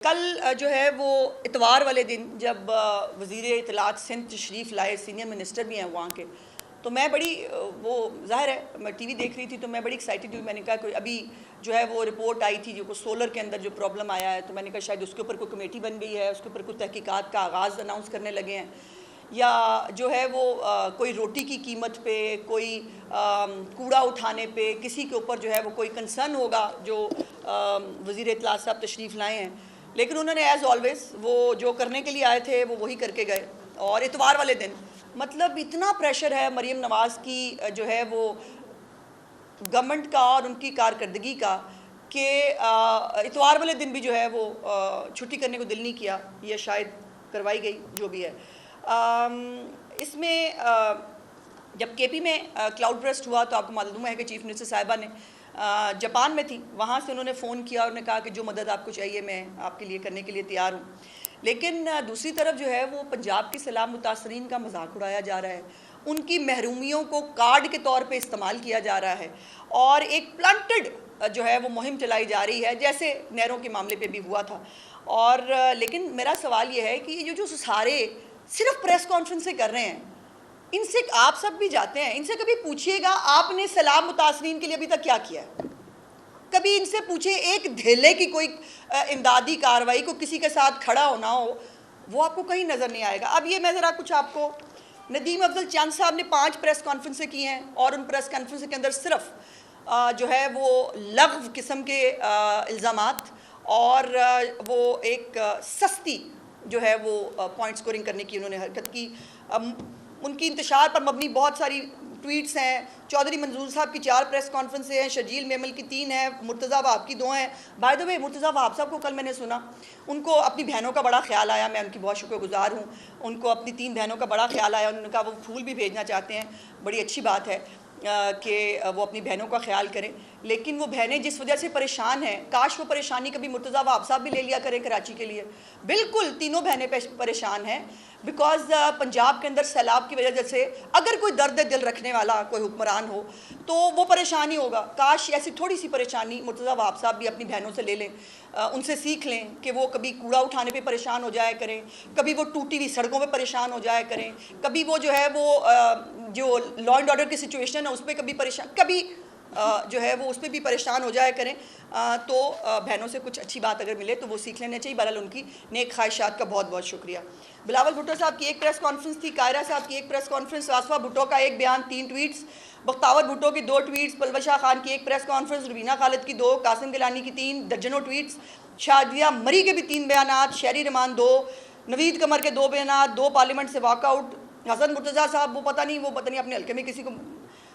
कल जो है वो इतवार वाले दिन जब वज़ीर इत्तलात सिंध तशरीफ़ लाए, सीनियर मिनिस्टर भी हैं वहाँ के, तो मैं बड़ी वो ज़ाहिर है मैं टीवी देख रही थी तो मैं बड़ी एक्साइटेड हुई। मैंने कहा कोई अभी जो है वो रिपोर्ट आई थी जो को सोलर के अंदर जो प्रॉब्लम आया है, तो मैंने कहा शायद उसके ऊपर कोई कमेटी बन गई है, उसके ऊपर कुछ तहकीकात का आगाज़ अनाउंस करने लगे हैं, या जो है वो कोई रोटी की कीमत पे, कोई कूड़ा उठाने पे किसी के ऊपर जो है वो कोई कंसर्न होगा जो वज़ीर इत्तलात साहब तशरीफ़ लाए हैं। लेकिन उन्होंने एज़ ऑलवेज़ वो जो करने के लिए आए थे वो वही करके गए। और इतवार वाले दिन मतलब इतना प्रेशर है मरीम नवाज़ की जो है वो गवर्नमेंट का और उनकी कारकर्दगी का कि इतवार वाले दिन भी जो है वो छुट्टी करने को दिल नहीं किया, या शायद करवाई गई जो भी है। इसमें जब केपी में क्लाउड बर्स्ट हुआ तो आपको मालूम है कि चीफ मिनिस्टर साहिबा ने जापान में थी, वहाँ से उन्होंने फ़ोन किया और उन्होंने कहा कि जो मदद आपको चाहिए मैं आपके लिए करने के लिए तैयार हूँ। लेकिन दूसरी तरफ जो है वो पंजाब के सैलाब मुतासरीन का मजाक उड़ाया जा रहा है, उनकी महरूमियों को कार्ड के तौर पे इस्तेमाल किया जा रहा है और एक प्लांटेड जो है वो मुहिम चलाई जा रही है, जैसे नहरों के मामले पे भी हुआ था। और लेकिन मेरा सवाल ये है कि ये जो सारे सिर्फ प्रेस कॉन्फ्रेंस से कर रहे हैं, इनसे आप सब भी जाते हैं, इनसे कभी पूछिएगा आपने सैलाब मुतासरीन के लिए अभी तक क्या किया है? कभी इनसे पूछे एक धेले की कोई इमदादी कार्रवाई को किसी के साथ खड़ा होना हो, वो आपको कहीं नज़र नहीं आएगा। अब ये मैं ज़रा कुछ आपको, नदीम अफजल चंद साहब ने 5 प्रेस कॉन्फ्रेंसें की हैं और उन प्रेस कॉन्फ्रेंस के अंदर सिर्फ जो है वो लग़्व किस्म के इल्ज़ामात और वो एक सस्ती जो है वो पॉइंट स्कोरिंग करने की उन्होंने हरकत की। उनकी इंतशार पर मबनी बहुत सारी ट्वीट्स हैं। चौधरी मंजूर साहब की 4 प्रेस कॉन्फ्रेंसें हैं, शर्जील मेमल की 3 हैं, मुर्तज़ा वहाब की 2 हैं। By the way Murtaza Wahab साहब को कल मैंने सुना, उनको अपनी बहनों का बड़ा ख्याल आया, मैं उनकी बहुत शुक्रगुजार हूँ। उनको अपनी 3 बहनों का बड़ा ख्याल आया, उन्होंने कहा वो फूल भी भेजना चाहते हैं, बड़ी अच्छी बात है कि वो अपनी बहनों का ख्याल करें। लेकिन वो बहनें जिस वजह से परेशान हैं, काश वो परेशानी कभी मुर्तज़ा वहाब साहब भी ले लिया करें कराची के लिए। बिल्कुल तीनों बहनें परेशान हैं बिकॉज पंजाब के अंदर सैलाब की वजह से अगर कोई दर्द दिल रखने वाला कोई हुक्मरान हो तो वो परेशानी होगा। काश ऐसी थोड़ी सी परेशानी मुर्तज़ा वहाब साहब भी अपनी बहनों से ले लें, उनसे सीख लें कि वो कभी कूड़ा उठाने पे परेशान हो जाया करें, कभी वो टूटी हुई सड़कों पे परेशान हो जाया करें, कभी वो जो है वो जो लॉ एंड ऑर्डर की सिचुएशन है उस पर कभी परेशान, कभी जो है वो उस पर भी परेशान हो जाया करें। तो बहनों से कुछ अच्छी बात अगर मिले तो वो सीख लेना चाहिए। बहरहाल उनकी नेक ख्वाहिशात का बहुत बहुत शुक्रिया। बिलावल भुट्टो साहब की एक प्रेस कॉन्फ्रेंस थी, कायरा साहब की एक प्रेस कॉन्फ्रेंस, आसफा भुट्टो का एक बयान 3 ट्वीट्स, बख्तावर भुट्टो की 2 ट्वीट्स, पलवशा खान की एक प्रेस कॉन्फ्रेंस, रवीना खालिद की 2, कासिम गिलानी की 3, दर्जनों ट्वीट्स, शादिया मरी के भी 3 बयान, शहरी रहमान 2, नवीद कमर के 2 बयान, 2 पार्लियामेंट से वॉकआउट, हसन मुर्तज़ा साहब वो पता नहीं अपने हल्के में किसी को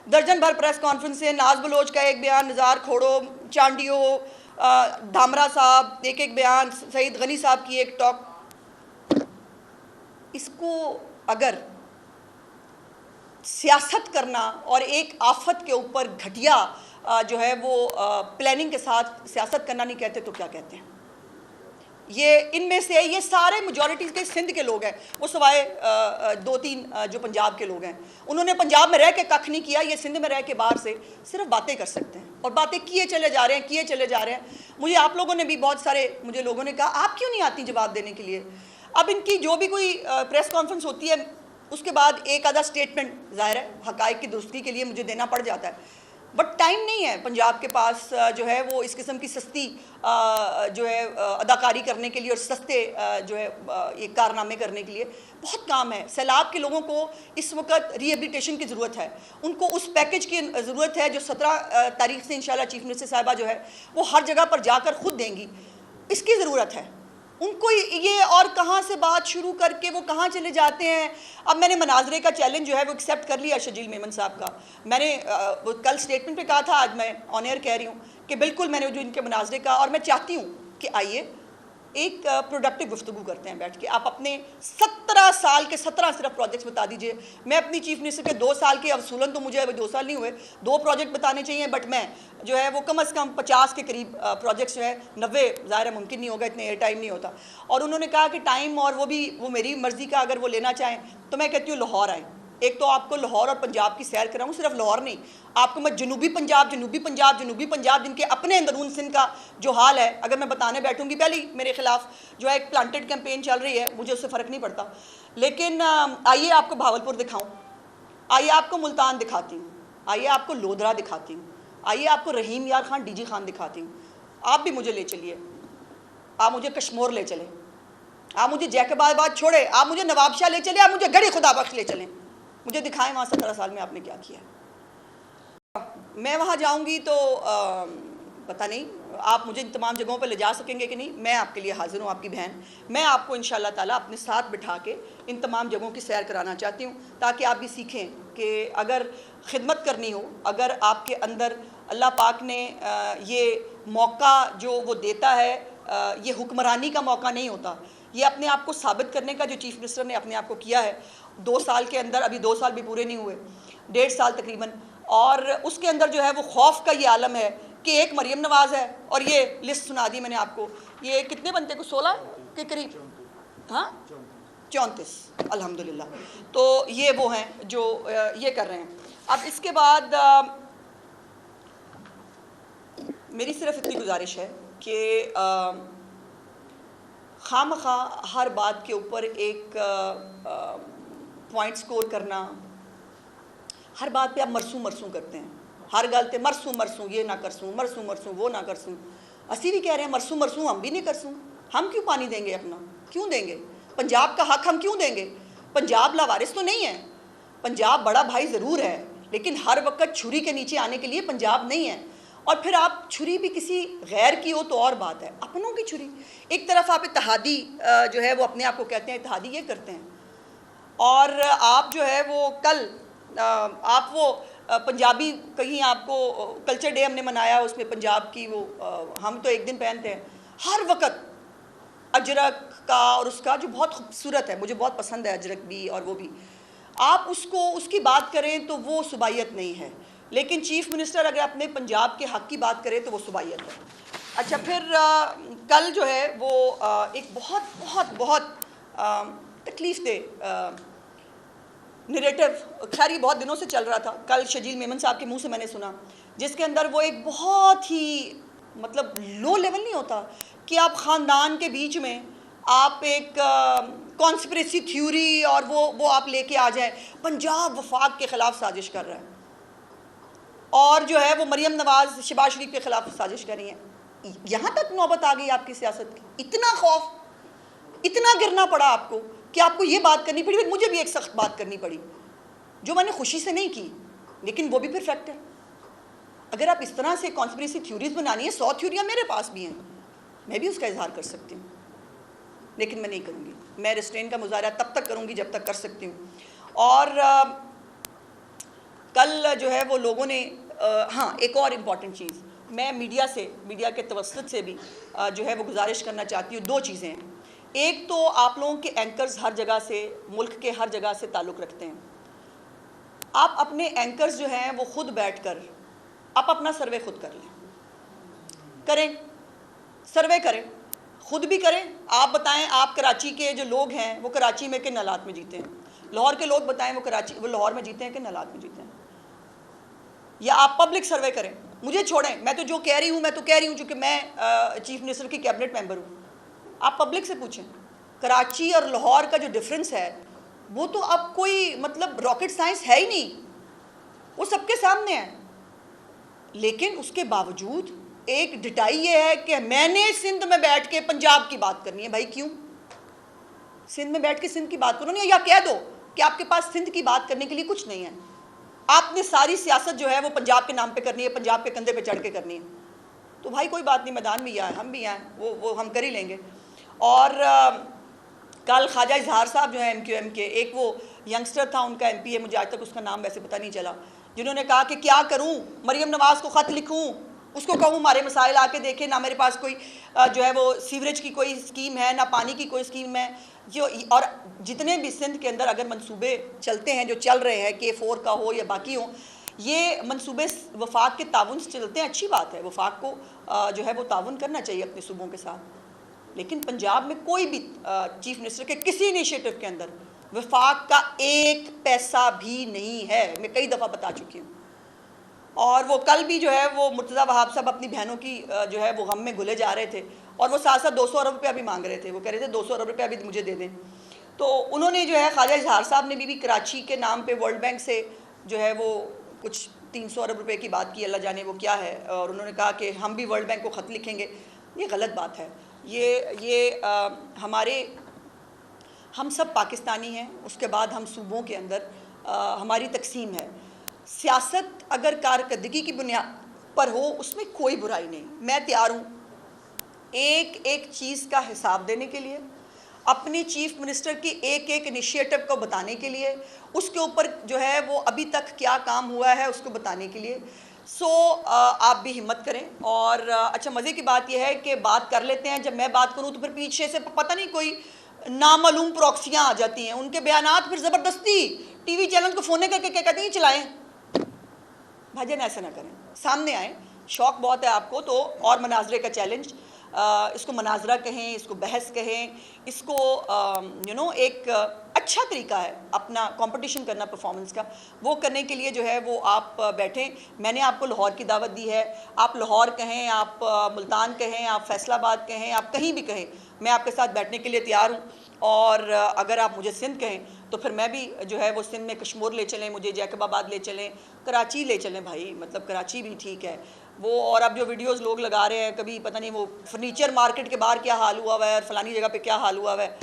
दर्जन भर प्रेस कॉन्फ्रेंस से, नाज बलोच का एक बयान, निज़ार खोड़ो, चांडियो, धामरा साहब एक बयान, सईद गनी साहब की एक टॉक। इसको अगर सियासत करना और एक आफत के ऊपर घटिया जो है वो प्लानिंग के साथ सियासत करना नहीं कहते तो क्या कहते हैं? ये इनमें से ये सारे मेजॉरिटी के सिंध के लोग हैं, वो सिवाय 2-3 जो पंजाब के लोग हैं। उन्होंने पंजाब में रह के कख नहीं किया, ये सिंध में रह के बाहर से सिर्फ बातें कर सकते हैं और बातें किए चले जा रहे हैं। मुझे आप लोगों ने भी बहुत सारे मुझे लोगों ने कहा आप क्यों नहीं आती जवाब देने के लिए? अब इनकी जो भी कोई प्रेस कॉन्फ्रेंस होती है उसके बाद एक आधा स्टेटमेंट ज़ाहिर है हक़ाइक़ की दुरुस्ती के लिए मुझे देना पड़ जाता है, बट टाइम नहीं है पंजाब के पास जो है वो इस किस्म की सस्ती जो है अदाकारी करने के लिए और सस्ते जो है ये कारनामे करने के लिए। बहुत काम है। सैलाब के लोगों को इस वक्त रिहेबिलिटेशन की ज़रूरत है, उनको उस पैकेज की ज़रूरत है जो 17 तारीख से इंशाल्लाह चीफ मिनिस्टर साहिबा जो है वो हर जगह पर जाकर ख़ुद देंगी, इसकी ज़रूरत है उनको। ये और कहाँ से बात शुरू करके वो कहाँ चले जाते हैं। अब मैंने मनाजरे का चैलेंज जो है वो एक्सेप्ट कर लिया शर्जील मेमन साहब का। मैंने कल स्टेटमेंट पे कहा था, आज मैं ऑन एयर कह रही हूँ कि बिल्कुल मैंने जो इनके मनाजरे का, और मैं चाहती हूँ कि आइए एक प्रोडक्टिव गुफ्तगू करते हैं बैठ के। आप अपने 17 साल के 17 सिर्फ प्रोजेक्ट्स बता दीजिए। मैं अपनी चीफ मिनिस्टर के 2 साल के अवसूलन तो मुझे अभी 2 साल नहीं हुए, 2 प्रोजेक्ट बताने चाहिए, बट मैं जो है वो कम से कम 50 के करीब प्रोजेक्ट्स जो है, 90 ज़ाहिर है मुमकिन नहीं होगा, इतने एयर टाइम नहीं होता। और उन्होंने कहा कि टाइम और वो मेरी मर्ज़ी का अगर वो लेना चाहें तो मैं कहती हूँ लाहौर आएँ, एक तो आपको लाहौर और पंजाब की सैर कराऊँ, सिर्फ लाहौर नहीं, आपको मैं जनूबी पंजाब जिनके अपने अंदरून सिंध का जो हाल है, अगर मैं बताने बैठूंगी, पहले ही मेरे खिलाफ जो है एक प्लांटेड कैंपेन चल रही है, मुझे उससे फ़र्क नहीं पड़ता। लेकिन आइए आपको भावलपुर दिखाऊँ, आइए आपको मुल्तान दिखाती हूँ, आइए आपको लोधरा दिखाती हूँ, आइए आपको रहीम यार खान डीजी खान दिखाती हूँ। आप भी मुझे ले चलिए, आप मुझे कश्मीर ले चलें, आप मुझे जैकबाबाद छोड़े, आप मुझे नवाबशाह ले चले, आप मुझे गढ़ी खुदा बख्श ले चलें, मुझे दिखाएं वहाँ 17 साल में आपने क्या किया। मैं वहाँ जाऊँगी तो पता नहीं आप मुझे इन तमाम जगहों पर ले जा सकेंगे कि नहीं। मैं आपके लिए हाजिर हूँ, आपकी बहन। मैं आपको इंशाअल्लाह ताला अपने साथ बिठा के इन तमाम जगहों की सैर कराना चाहती हूँ, ताकि आप भी सीखें कि अगर खिदमत करनी हो, अगर आपके अंदर अल्लाह पाक ने ये मौका जो वो देता है, ये हुक्मरानी का मौका नहीं होता, ये अपने आप को साबित करने का जो चीफ़ मिनिस्टर ने अपने आप को किया है 2 साल के अंदर, अभी 2 साल भी पूरे नहीं हुए, 1.5 साल तकरीबन, और उसके अंदर जो है वो खौफ का ये आलम है कि एक मरियम नवाज़ है, और ये लिस्ट सुना दी मैंने आपको, ये कितने बनते को 16 के करीब, हाँ 34 अल्हम्दुलिल्लाह। तो ये वो हैं जो ये कर रहे हैं। अब इसके बाद मेरी सिर्फ इतनी गुजारिश है कि खामखा हर बात के ऊपर एक पॉइंट स्कोर करना, हर बात पे आप मरसूं करते हैं, हर गल ते मरसूं ये ना करसूं, मरसूं वो ना करसूं। असी भी कह रहे हैं मरसूं हम भी नहीं करसूं। हम क्यों पानी देंगे अपना, क्यों देंगे? पंजाब का हक हम क्यों देंगे? पंजाब लावारिस तो नहीं है, पंजाब बड़ा भाई ज़रूर है, लेकिन हर वक्त छुरी के नीचे आने के लिए पंजाब नहीं है। और फिर आप छुरी भी किसी गैर की हो तो और बात है, अपनों की छुरी। एक तरफ आप इत्तेहादी जो है वो अपने आप को कहते हैं इत्तेहादी, ये करते हैं, और आप जो है वो कल आप वो पंजाबी, कहीं आपको कल्चर डे हमने मनाया, उसमें पंजाब की वो हम तो एक दिन पहनते हैं, हर वक्त अजरक का और उसका जो बहुत खूबसूरत है, मुझे बहुत पसंद है अजरक भी और वो भी, आप उसको उसकी बात करें तो वो सुबाइयत नहीं है। लेकिन चीफ़ मिनिस्टर अगर अपने पंजाब के हक़ की बात करे तो वो सुबाइयत है। अच्छा, फिर कल जो है वो एक बहुत बहुत बहुत तकलीफ़ दे नरेटिव, खैर ये बहुत दिनों से चल रहा था, कल शजील मेमन साहब के मुंह से मैंने सुना, जिसके अंदर वो एक बहुत ही मतलब लो लेवल नहीं होता कि आप ख़ानदान के बीच में आप एक कॉन्स्पिरेसी थ्योरी और वो आप लेके आ जाए, पंजाब वफाक के ख़िलाफ़ साजिश कर रहा है, और जो है वो मरियम नवाज़ शहबाज शरीफ के ख़िलाफ़ साजिश कर रही हैं। यहाँ तक नौबत आ गई आपकी सियासत की, इतना खौफ, इतना गिरना पड़ा आपको कि आपको ये बात करनी पड़ी। फिर मुझे भी एक सख्त बात करनी पड़ी जो मैंने खुशी से नहीं की, लेकिन वो भी फिर फैक्ट है। अगर आप इस तरह से कॉन्स्पिरेसी थ्योरीज बनानी है, 100 थ्योरियाँ मेरे पास भी हैं, मैं भी उसका इजहार कर सकती हूँ, लेकिन मैं नहीं करूँगी। मैं रेस्ट्रेन का मुजाहरा तब तक करूँगी जब तक कर सकती हूँ। और कल जो है वो लोगों ने हाँ, एक और इम्पॉर्टेंट चीज़ मैं मीडिया के तवस्सुत से भी जो है वो गुजारिश करना चाहती हूँ। 2 चीज़ें हैं। एक तो आप लोगों के एंकर्स हर जगह से, मुल्क के हर जगह से ताल्लुक़ रखते हैं, आप अपने एंकर्स जो हैं वो ख़ुद बैठकर आप अपना सर्वे खुद कर लें, करें, सर्वे करें, ख़ुद भी करें। आप बताएं, आप कराची के जो लोग हैं वो कराची में किन हालात में जीते हैं, लाहौर के लोग बताएं वो लाहौर में जीते हैं किन हालात में जीते हैं, या आप पब्लिक सर्वे करें। मुझे छोड़ें, मैं तो जो कह रही हूँ मैं तो कह रही हूँ, चूँकि मैं चीफ मिनिस्टर की कैबिनेट मेंबर हूँ। आप पब्लिक से पूछें, कराची और लाहौर का जो डिफरेंस है वो तो अब कोई मतलब रॉकेट साइंस है ही नहीं, वो सबके सामने है। लेकिन उसके बावजूद एक डिटाई ये है कि मैंने सिंध में बैठ के पंजाब की बात करनी है। भाई क्यों? सिंध में बैठ के सिंध की बात करो नहीं, या कह दो कि आपके पास सिंध की बात करने के लिए कुछ नहीं है, आपने सारी सियासत जो है वो पंजाब के नाम पे करनी है, पंजाब के कंधे पे चढ़ के करनी है। तो भाई कोई बात नहीं, मैदान में आए, हम भी आए, वो हम कर ही लेंगे। और कल ख्वाजा इजहार साहब जो है MQM के, एक वो यंगस्टर था, उनका MP है, मुझे आज तक उसका नाम वैसे पता नहीं चला, जिन्होंने कहा कि क्या करूं, मरियम नवाज़ को ख़त लिखूं, उसको कहूं हमारे मसाइल आके देखें, ना मेरे पास कोई जो है वो सीवरेज की कोई स्कीम है, ना पानी की कोई स्कीम है जो। और जितने भी सिंध के अंदर अगर मंसूबे चलते हैं, जो चल रहे हैं, K4 का हो या बाकी हो, ये मंसूबे वफाक के ताउन से चलते हैं, अच्छी बात है, वफाक को जो है वो ताउन करना चाहिए अपने सूबों के साथ। लेकिन पंजाब में कोई भी चीफ मिनिस्टर के किसी इनिशिएटिव के अंदर वफाक का एक पैसा भी नहीं है, मैं कई दफ़ा बता चुकी हूँ। और वो कल भी जो है वो मुर्तज़ा वहाब साहब अपनी बहनों की जो है वो गम में घुले जा रहे थे और वो साथ साथ 200 अरब रुपया भी मांग रहे थे। वो कह रहे थे 200 अरब रुपया भी मुझे दे दें। तो उन्होंने जो है ख्वाजा इजहार साहब ने भी कराची के नाम पे वर्ल्ड बैंक से जो है वो कुछ 300 अरब रुपए की बात की, अल्लाह जाने वो क्या है। और उन्होंने कहा कि हम भी वर्ल्ड बैंक को ख़त लिखेंगे। ये गलत बात है। हमारे हम सब पाकिस्तानी हैं, उसके बाद हम सूबों के अंदर हमारी तकसीम है। सियासत अगर कारकर्दगी की बुनियाद पर हो उसमें कोई बुराई नहीं। मैं तैयार हूँ एक एक चीज़ का हिसाब देने के लिए, अपने चीफ मिनिस्टर की एक एक इनिशिएटिव को बताने के लिए, उसके ऊपर जो है वो अभी तक क्या काम हुआ है उसको बताने के लिए। आप भी हिम्मत करें। और अच्छा, मज़े की बात यह है कि बात कर लेते हैं, जब मैं बात करूं तो फिर पीछे से पता नहीं कोई नामालूम प्रॉक्सियाँ आ जाती हैं, उनके बयानात फिर ज़बरदस्ती टीवी चैनल को फ़ोन करके क्या कहती हैं, चलाएं। भाईजान ऐसा ना करें, सामने आए। शौक़ बहुत है आपको तो और मनाजरे का चैलेंज, इसको मनाजरा कहें, इसको बहस कहें, इसको एक अच्छा तरीका है अपना कंपटीशन करना परफॉर्मेंस का। वो करने के लिए जो है वो आप बैठें। मैंने आपको लाहौर की दावत दी है। आप लाहौर कहें, आप मुल्तान कहें, आप फैसलाबाद कहें, आप कहीं भी कहें, मैं आपके साथ बैठने के लिए तैयार हूँ। और अगर आप मुझे सिंध कहें तो फिर मैं भी जो है वो सिंध में कश्मीर ले चलें, मुझे जैकबाबाद ले चलें, कराची ले चलें भाई, मतलब कराची भी ठीक है वो। और अब जो वीडियोस लोग लगा रहे हैं, कभी पता नहीं वो फर्नीचर मार्केट के बाहर क्या हाल हुआ हुआ है और फलानी जगह पे क्या हाल हुआ हुआ है,